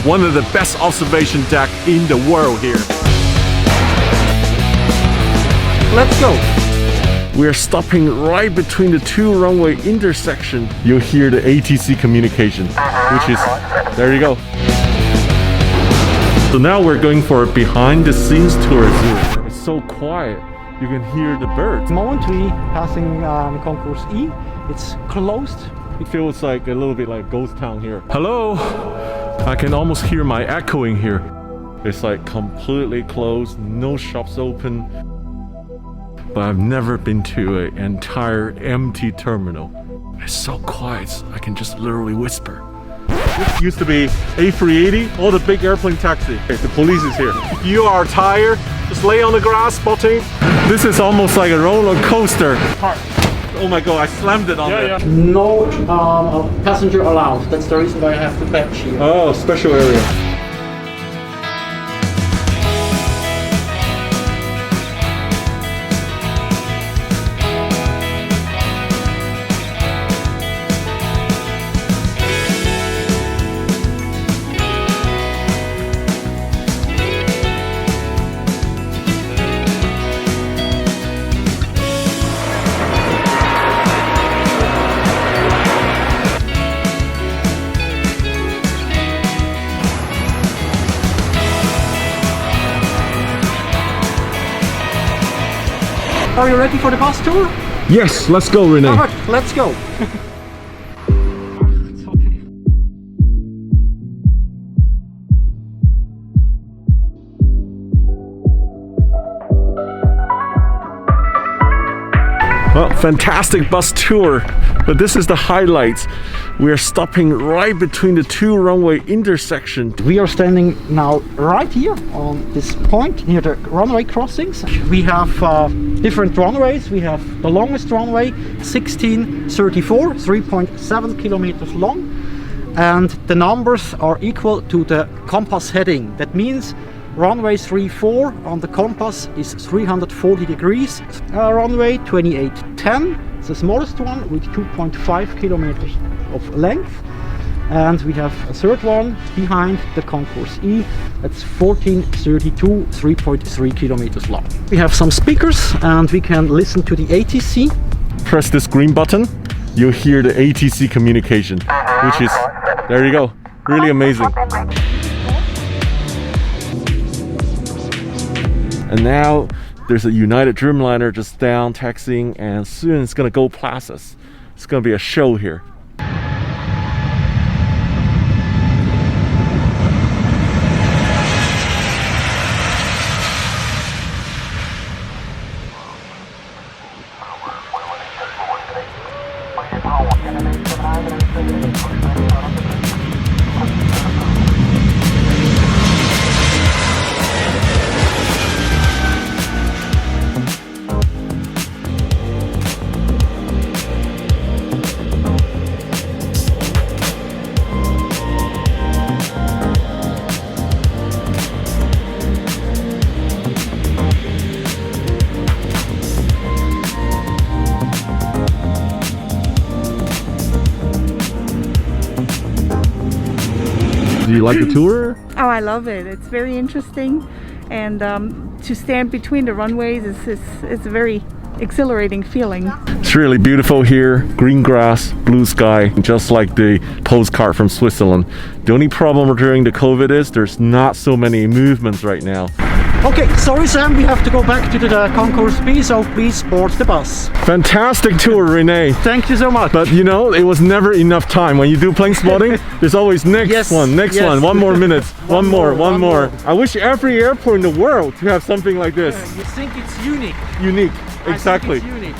One of the best observation deck in the world here. Let's go. We are stopping right between the two runway intersection. You'll hear the ATC communication, which is, there you go. So now we're going for a behind the scenes tour of Zurich. It's so quiet, you can hear the birds. The moment we passing Concourse E, it's closed. It feels like a little bit like ghost town here. Hello? I can almost hear my echoing here. It's like completely closed, no shops open. But I've never been to an entire empty terminal. It's so quiet, I can just literally whisper. This used to be A380, all the big airplane taxi. Okay, the police is here. If you are tired, just lay on the grass spotting. This is almost like a roller coaster. Oh my god, I slammed it on there. No passenger allowed. That's the reason why I have the badge here. Oh, special area. Are you ready for the bus tour? Yes, let's go, Renee. Alright, let's go. Well, fantastic bus tour, but this is the highlights. We are stopping right between the two runway intersections. We are standing now right here on this point near the runway crossings. We have different runways. We have the longest runway, 1634, 3.7 kilometers long, and the numbers are equal to the compass heading. That means runway 34 on the compass is 340 degrees. Runway 2810, it's the smallest one with 2.5 kilometers of length. And we have a third one behind the Concourse E, that's 1432, 3.3 kilometers long. We have some speakers and we can listen to the ATC. Press this green button, you'll hear the ATC communication, which is, there you go, really amazing. And now there's a United Dreamliner just down taxiing, and soon it's gonna go past us. It's gonna be a show here. Do you like the tour? Oh, I love it. It's very interesting, and to stand between the runways is a very exhilarating feeling. It's really beautiful here, green grass, blue sky, just like the postcard from Switzerland. The only problem during the COVID is there's not so many movements right now. Okay, sorry Sam, we have to go back to the Concourse B, so please board the bus. Fantastic tour, Renee. Thank you so much. But you know, it was never enough time. When you do plane spotting, there's always next one, one more minute, one more. I wish every airport in the world to have something like this. You think it's unique? Unique, exactly. I think it's unique.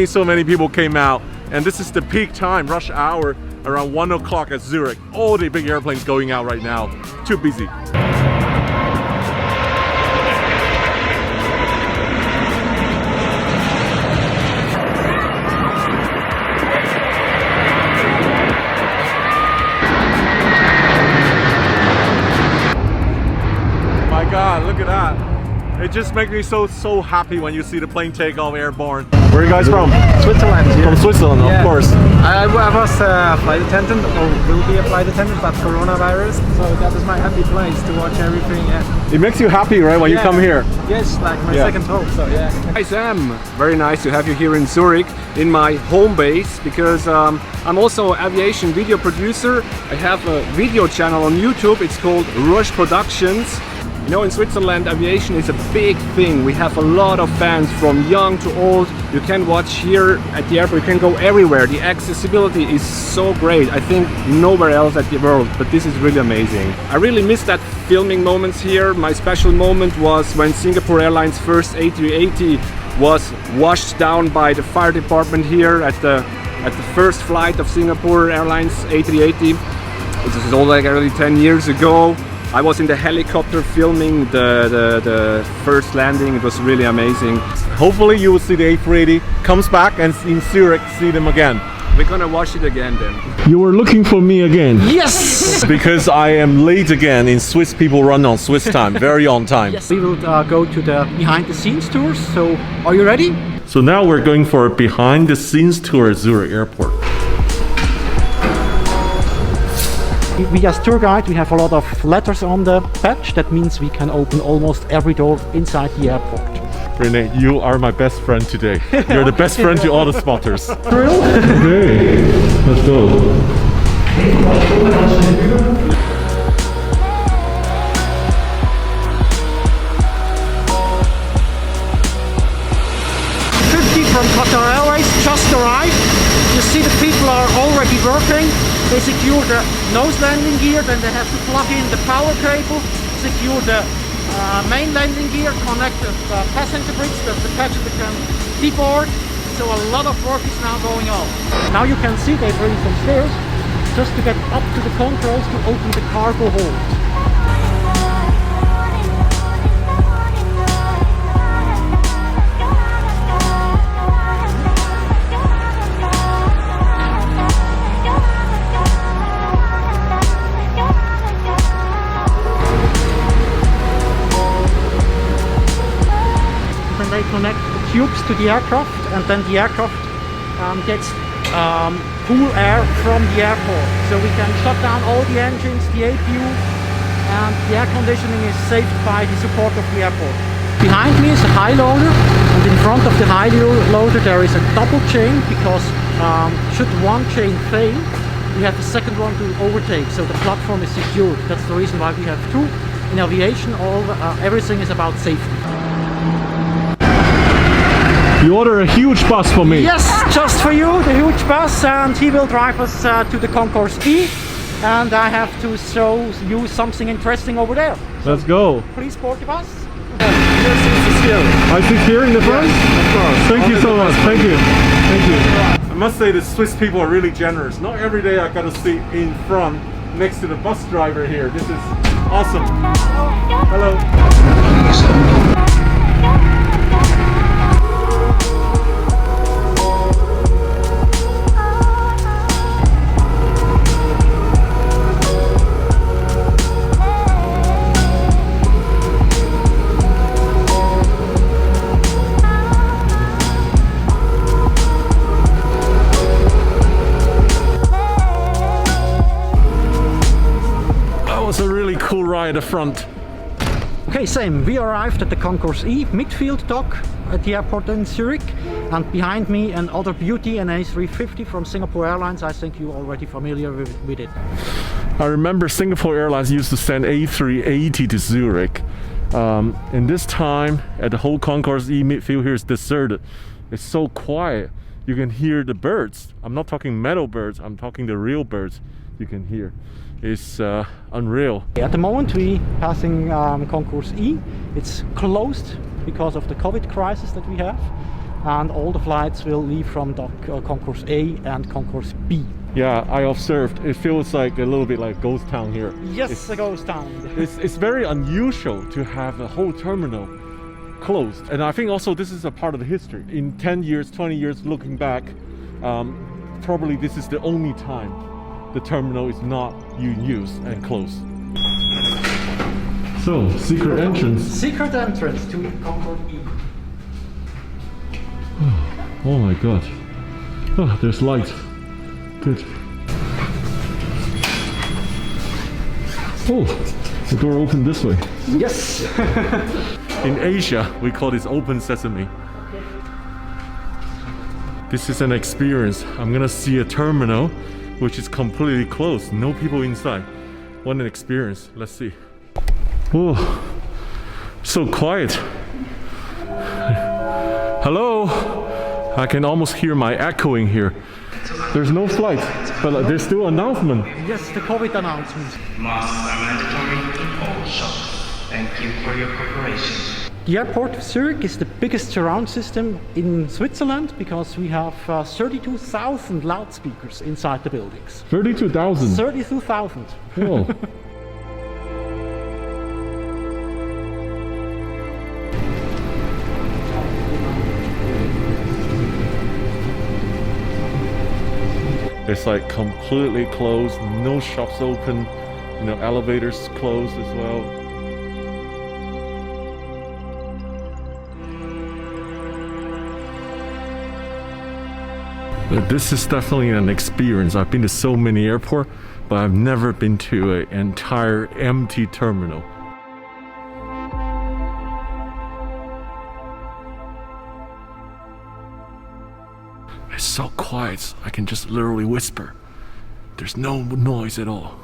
So many people came out, and this is the peak time, rush hour, around 1 o'clock at Zurich. All the big airplanes going out right now. Too busy. My God, look at that. It just makes me so happy when you see the plane take off airborne. Where are you guys from? Switzerland. Yeah. From Switzerland, Yeah. of course. I was a flight attendant, or will be a flight attendant, but coronavirus, so that is my happy place to watch everything. Yeah. It makes you happy, right, when you come here? Yes, like my Yeah. second home. So yeah. Hi Sam, very nice to have you here in Zurich in my home base, because I'm also an aviation video producer. I have a video channel on YouTube, it's called Rush Productions. You know, in Switzerland aviation is a big thing. We have a lot of fans from young to old. You can watch here at the airport, you can go everywhere. The accessibility is so great. I think nowhere else at the world, but this is really amazing. I really miss that filming moments here. My special moment was when Singapore Airlines first A380 was washed down by the fire department here at the first flight of Singapore Airlines A380. This is all like already 10 years ago. I was in the helicopter filming the first landing. It was really amazing. Hopefully you will see the A380 comes back and in Zurich see them again. We're gonna watch it again then. You were looking for me again. Yes! Because I am late again in Swiss people run on Swiss time, very on time. Yes, we will go to the behind the scenes tours. So, are you ready? So now we're going for a behind the scenes tour at Zurich Airport. We as tour guide, we have a lot of letters on the badge. That means we can open almost every door inside the airport. Rene, you are my best friend today. You're the best friend to all the spotters. Real? Okay, let's go. 50 from Qatar Airways just arrived. You see the people are already working. They secure the nose landing gear, then they have to plug in the power cable, secure the main landing gear, connect the passenger bridge that the passenger can deboard. So a lot of work is now going on. Now you can see they bring some stairs just to get up to the controls to open the cargo hold. They connect the tubes to the aircraft, and then the aircraft gets cool air from the airport. So we can shut down all the engines, the APU, and the air conditioning is saved by the support of the airport. Behind me is a high loader, and in front of the high loader there is a double chain, because should one chain fail, we have the second one to overtake, so the platform is secured. That's the reason why we have two. In aviation, everything is about safety. You order a huge bus for me. Yes, just for you, the huge bus, and he will drive us to the Concourse E, and I have to show you something interesting over there. Let's go. Please board the bus. I sit here in the front? Of course. Thank you so much. Thank you. Thank you. I must say the Swiss people are really generous. Not every day I got to sit in front next to the bus driver here. This is awesome. Hello. Cool ride at the front. Okay, same. We arrived at the Concourse E midfield dock at the airport in Zurich, and behind me another beauty, an A350 from Singapore Airlines. I think you're already familiar with it. I remember Singapore Airlines used to send A380 to Zurich. And this time at the whole Concourse E midfield here is deserted. It's so quiet. You can hear the birds. I'm not talking metal birds, I'm talking the real birds you can hear. It's unreal. At the moment we passing Concourse E. It's closed because of the COVID crisis that we have, and all the flights will leave from dock Concourse A and Concourse B. Yeah, I observed. It feels like a little bit like ghost town here. Yes, it goes down. It's very unusual to have a whole terminal closed, and I think also this is a part of the history. In 10 years, 20 years looking back, probably this is the only time the terminal is not in use and closed. So, secret entrance. Secret entrance to Concorde E. Oh my god. Oh, there's light. Good. Oh, the door opened this way. Yes. In Asia, we call this open sesame. This is an experience. I'm gonna see a terminal which is completely closed. No people inside. What an experience. Let's see. Oh, so quiet. Hello? I can almost hear my echoing here. There's no flight, but there's still announcement. Yes, the COVID announcement. Masks are mandatory in all shops. Thank you for your cooperation. The airport of Zurich is the biggest surround system in Switzerland because we have 32,000 loudspeakers inside the buildings. 32,000. 32,000. Whoa. It's like completely closed, no shops open, you know, elevators closed as well. But this is definitely an experience. I've been to so many airports, but I've never been to an entire empty terminal. It's so quiet, I can just literally whisper. There's no noise at all.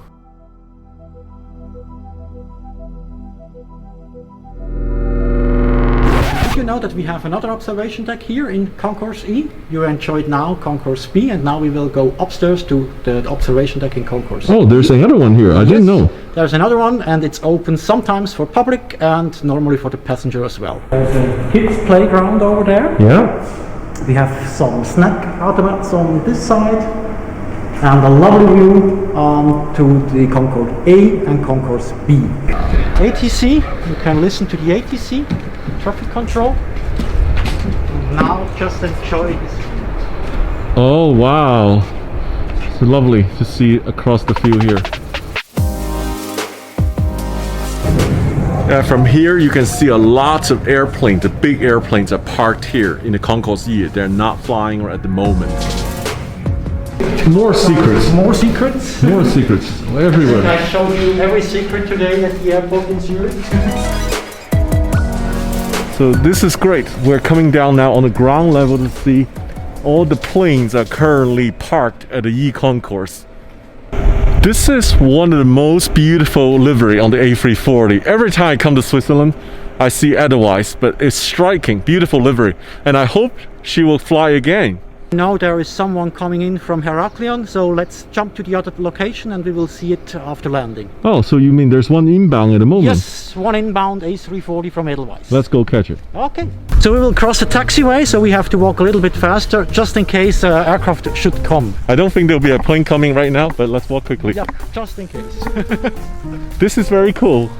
Did you know that we have another observation deck here in Concourse E? You enjoyed now Concourse B, and now we will go upstairs to the observation deck in Concourse E. Oh, there's another one here. I didn't know. There's another one, and it's open sometimes for public and normally for the passenger as well. There's a kids playground over there. Yeah. We have some snack automats on this side and a lovely view to the Concorde A and Concourse B. ATC, you can listen to the ATC, traffic control. Now just enjoy this. Oh, wow. It's lovely to see across the field here. From here you can see a lot of airplanes. The big airplanes are parked here in the Concourse E. They're not flying at the moment. More secrets. More secrets. More secrets everywhere. I showed you every secret today at the airport in Zurich. So this is great. We're coming down now on the ground level to see all the planes are currently parked at the E Concourse. This is one of the most beautiful livery on the A340. Every time I come to Switzerland, I see Edelweiss, but it's striking, beautiful livery. And I hope she will fly again. Now there is someone coming in from Heraklion, so let's jump to the other location and we will see it after landing. Oh, so you mean there's one inbound at the moment? Yes, one inbound A340 from Edelweiss. Let's go catch it. Okay. So we will cross the taxiway, so we have to walk a little bit faster, just in case aircraft should come. I don't think there'll be a plane coming right now, but let's walk quickly. Yep, just in case. This is very cool.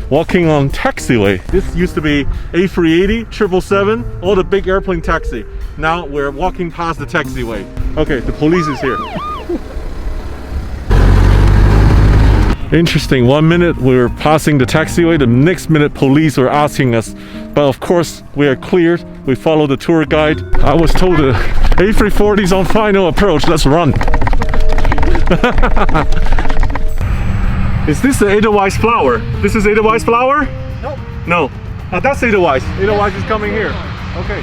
Walking on taxiway. This used to be A380, 777, all the big airplane taxi. Now we're walking past the taxiway. Okay, the police is here. Interesting, 1 minute we're passing the taxiway, the next minute police were asking us. But of course, we are cleared. We follow the tour guide. I was told the A340 is on final approach. Let's run. Is this the Edelweiss flower? This is Edelweiss flower? No. No. Oh, that's Edelweiss. Edelweiss is coming here. Okay.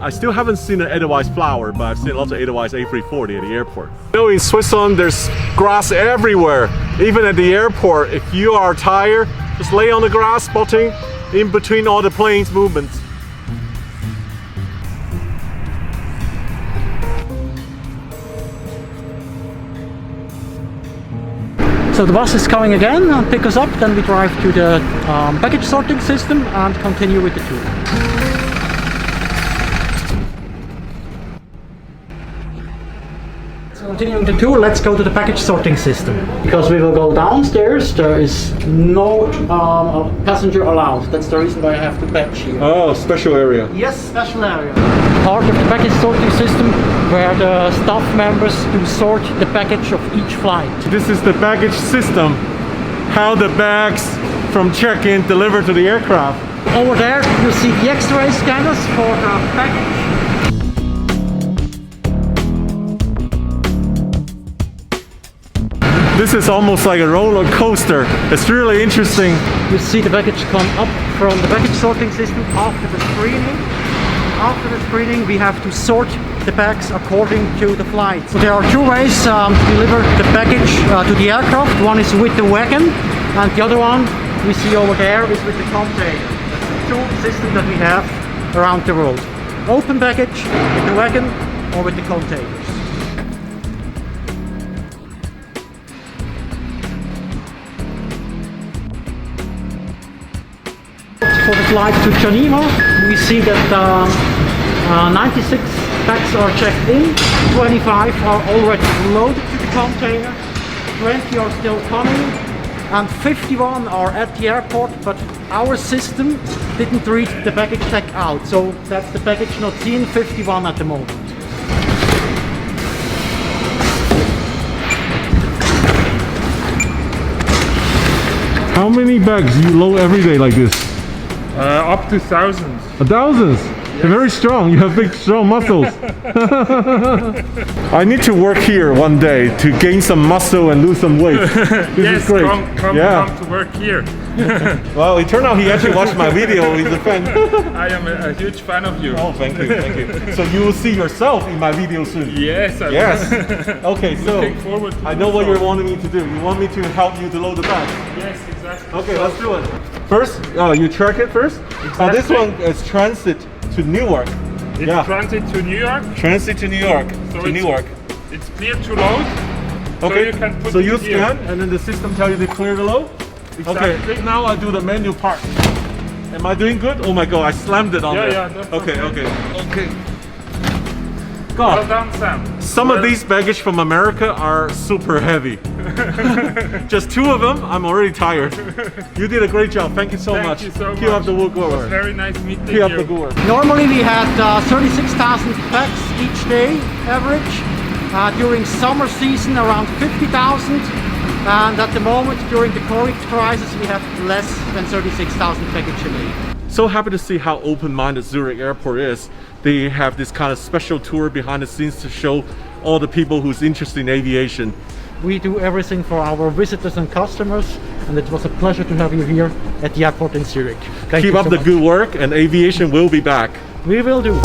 I still haven't seen an Edelweiss flower, but I've seen lots of Edelweiss A340 at the airport. You know, in Switzerland, there's grass everywhere. Even at the airport, if you are tired, just lay on the grass, spotting in between all the planes' movements. So the bus is coming again and pick us up, then we drive to the baggage sorting system and continue with the tour. continuing the tour, let's go to the package sorting system. Because we will go downstairs, there is no passenger allowed. That's the reason why I have to patch here. Oh, special area. Yes, special area. Part of the package sorting system where the staff members do sort the package of each flight. This is the baggage system. How the bags from check-in delivered to the aircraft. Over there you see the X-ray scanners for the package. This is almost like a roller coaster. It's really interesting. You see the package come up from the package sorting system after the screening. After the screening, we have to sort the bags according to the flight. So there are two ways to deliver the package to the aircraft. One is with the wagon, and the other one we see over there is with the container. Two systems that we have around the world. Open package with the wagon or with the containers. For the flight to Geneva, we see that 96 bags are checked in, 25 are already loaded to the container, 20 are still coming, and 51 are at the airport, but our system didn't read the baggage tag out, so that's the baggage not seen, 51 at the moment. How many bags do you load every day like this? Up to thousands. Thousands? You're very strong. You have big, strong muscles. I need to work here one day to gain some muscle and lose some weight. This Yes, is great. come to work here. Well, it turned out he actually watched my video. He's a fan. I am a huge fan of you. Oh, thank you, thank you. So you will see yourself in my video soon. Yes, I Yes. will. Okay, so Looking forward to I know do what so. you're wanting me to do. You want me to help you to load the bag. Yes, exactly. Okay, let's do it. First, you track it first. This Exactly. one is transit to Newark. It's transit to New York, Transit to New York. So to it's- Newark. it's clear to load. Okay. So you can put So it you here. scan, and then the system tell you to clear the load. Exactly. Okay. Now I do the menu part. Am I doing good? Oh my god, I slammed it on Yeah, there. yeah, that's okay, okay. okay. Well God, done, Sam. some of these baggage from America are super heavy. Just two of them, I'm already tired. You did a great job. Thank you so Thank much. you so Keep much. up the good It was work. very nice meeting Keep up you. the good work. Normally we had 36,000 packs each day average. During summer season around 50,000, and at the moment during the COVID crisis we have less than 36,000 packages a day. So happy to see how open-minded Zurich Airport is. They have this kind of special tour behind the scenes to show all the people who's interested in aviation. We do everything for our visitors and customers, and it was a pleasure to have you here at the airport in Zurich. Thank Keep you up so the much. good work, and aviation will be back. We will do.